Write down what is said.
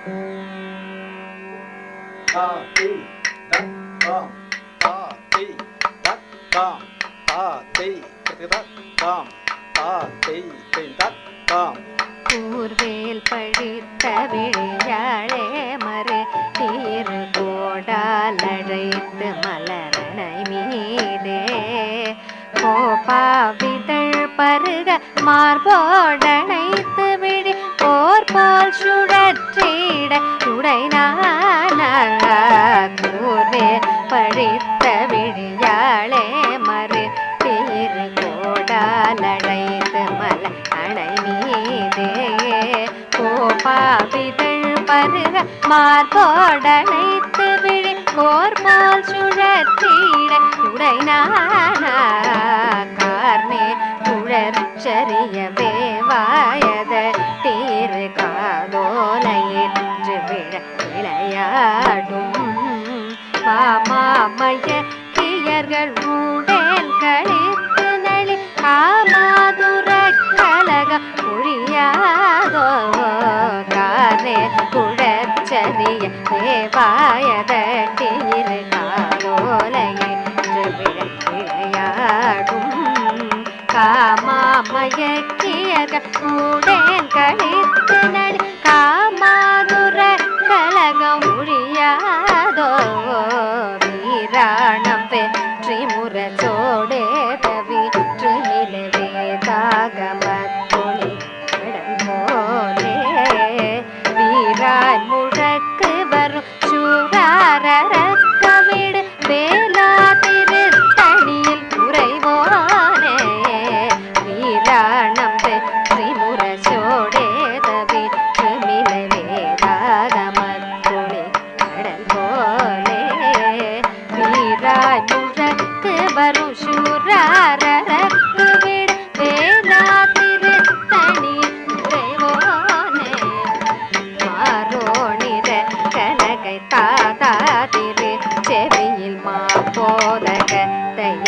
ta ti dat tam ta ti dat tam ta ti dat tam ta ti dat tam கூர்வேல் பழித்த விழியாழே மறு தீர் கோடாலழைத்து மலரணை மீதே கோபாவிதழ் பருக மார்போடனைத்து விழி போர் போல் சுழற்றிட உடைனான கூர்வேல் பழித்த விழியாழே மறு தீர் கோடாலழைத்து மல அணை மீதே கோபாவிதழ் பருக மார்போடனைத்து விழி போர் போல் சுழற்றிட உடைனான கார்மே குழற்சரியவே வாயத தீர் காதோலையிற்று விளையாடும் மாமாமய கியர்கள் ஊடேல் கழித்து நளி காமாதுர கலக புரியாதோ காரே குழற்சரிய தேவாயத தீர் காதோலையிற்று விளையாடும் காமாமயக்கியர்கள் ஊடேன் கழித்து நடி காமாதுர கலகம் முடியாதோ வீராணம் பெற்றி முரசோடே தவிற்று நிலவே தாகமத்தொழி கடல் போலே வீராய் முழக்கு வரும் சூராரக்க விடு வேலா திருத்தணியில் உறைவோனே வீராணம் பெற்றி முரசோடே தவிற்று மிலவே தாகமத்தொழி கடல் போலே வீராய் முழக்கு வரும் சூராரக்கு விடு வேலா திருத்தணியில் உறைவோனே மாரோணிர கனகை தாதா திரு செவியில் மா போதக தைய